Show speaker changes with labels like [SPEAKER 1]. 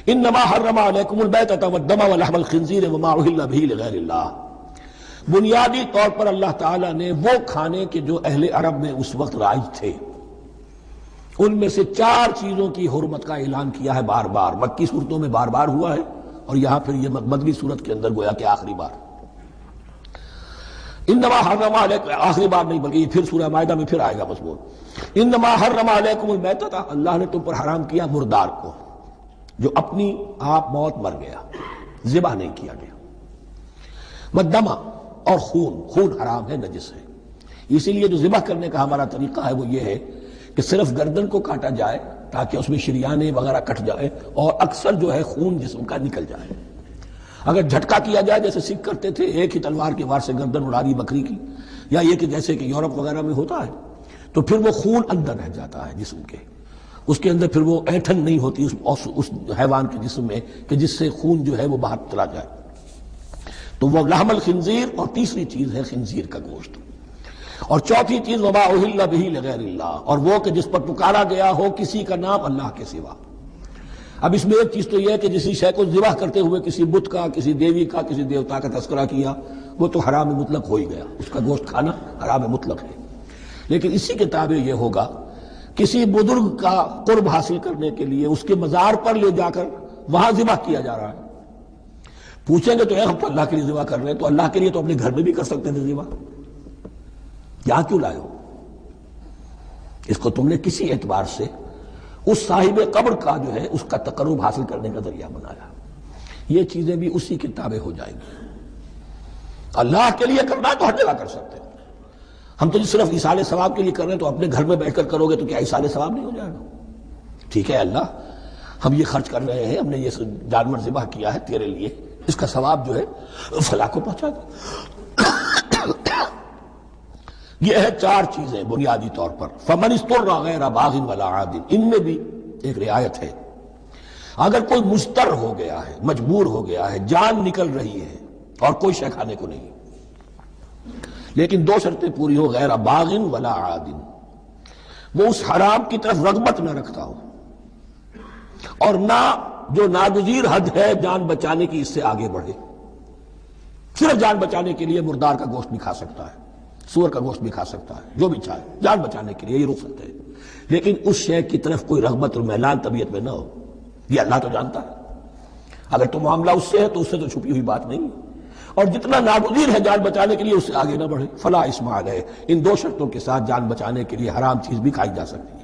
[SPEAKER 1] انما حرم علیکم المیتۃ والدم ولحم الخنزیر وما اہل بہ لغیر اللہ، بنیادی طور پر اللہ تعالیٰ نے وہ کھانے کے جو اہل عرب میں اس وقت رائج تھے ان میں سے 4 چیزوں کی حرمت کا اعلان کیا ہے بار بار، مکی صورتوں میں بار بار ہوا ہے اور یہاں پھر یہ مدنی صورت کے اندر گویا کہ آخری بار۔ انما حرم علیکم، آخری بار نہیں بلکہ یہ پھر سورہ مائدہ میں پھر آئے گا مضمون، انما حرم علیکم المیتۃ، اللہ نے تم پر حرام کیا مردار کو، جو اپنی آپ موت مر گیا، ذبح نہیں کیا گیا، والدم، اور خون حرام ہے، نجس ہے۔ اسی لیے جو ذبح کرنے کا ہمارا طریقہ ہے وہ یہ ہے کہ صرف گردن کو کاٹا جائے تاکہ اس میں شریانے وغیرہ کٹ جائے اور اکثر جو ہے خون جسم کا نکل جائے۔ اگر جھٹکا کیا جائے جیسے سکھ کرتے تھے، ایک ہی تلوار کے وار سے گردن اڑا دی بکری کی، یا یہ کہ جیسے کہ یورپ وغیرہ میں ہوتا ہے، تو پھر وہ خون اندر رہ جاتا ہے جسم کے، اس کے اندر پھر وہ ایٹھن نہیں ہوتی اس حیوان کے جسم میں کہ جس سے خون جو ہے وہ باہر چلا جائے، تو وہ لحم الخنزیر، اور تیسری چیز ہے خنزیر کا گوشت، اور چوتھی چیز وما اہل بہ لغیر اللہ، اور وہ کہ جس پر پکارا گیا ہو کسی کا نام اللہ کے سوا۔ اب اس میں ایک چیز تو یہ ہے کہ جسی شے کو ذبح کرتے ہوئے کسی بت کا، کسی دیوی کا، کسی دیوتا کا تذکرہ کیا، وہ تو حرام مطلق ہو ہی گیا، اس کا گوشت کھانا حرام مطلق ہے۔ لیکن اسی کے تابع یہ ہوگا کسی بزرگ کا قرب حاصل کرنے کے لیے اس کے مزار پر لے جا کر وہاں ذبح کیا جا رہا ہے، پوچھیں گے تو ہم تو اللہ کے لیے ذبح کر رہے ہیں، تو اللہ کے لیے تو اپنے گھر میں بھی کر سکتے تھے ذبح، یہاں کیوں لائے ہو؟ اس کو تم نے کسی اعتبار سے اس صاحب قبر کا جو ہے اس کا تقرب حاصل کرنے کا ذریعہ بنایا۔ یہ چیزیں بھی اسی کے تابع ہو جائیں گی۔ اللہ کے لیے کرنا ہے تو ہر جگہ کر سکتے ہیں، ہم تو صرف ایصال ثواب کے لیے کر رہے ہیں، تو اپنے گھر میں بیٹھ کر کرو گے تو کیا ایصال ثواب نہیں ہو جائے گا؟ ٹھیک ہے اللہ، ہم یہ خرچ کر رہے ہیں، ہم نے یہ جانور ذبح کیا ہے تیرے لیے، اس کا ثواب جو ہے فلاں کو پہنچا دے۔ یہ ہے 4 چیزیں بنیادی طور پر۔ فمن اضطر غیر باغ ولا عاد، ان میں بھی ایک رعایت ہے، اگر کوئی مضطر ہو گیا ہے، مجبور ہو گیا ہے، جان نکل رہی ہے اور کوئی شے کھانے کو نہیں، لیکن 2 شرطیں پوری ہو، غیر باغ ولا عاد، وہ اس حرام کی طرف رغبت نہ رکھتا ہو اور نہ جو ناگزیر حد ہے جان بچانے کی اس سے آگے بڑھے، صرف جان بچانے کے لیے مردار کا گوشت بھی کھا سکتا ہے، سور کا گوشت بھی کھا سکتا ہے، جو بھی چاہے جان بچانے کے لیے یہ رخصت ہے، لیکن اس شے کی طرف کوئی رغبت اور میلان طبیعت میں نہ ہو، یہ اللہ تو جانتا ہے۔ اگر تو معاملہ اس سے ہے تو اس سے تو چھپی ہوئی بات نہیں ہے، اور جتنا ناگزیر ہے جان بچانے کے لیے اس سے آگے نہ بڑھے۔ فلا اسم علیہ، ان 2 شرطوں کے ساتھ جان بچانے کے لیے حرام چیز بھی کھائی جا سکتی ہے۔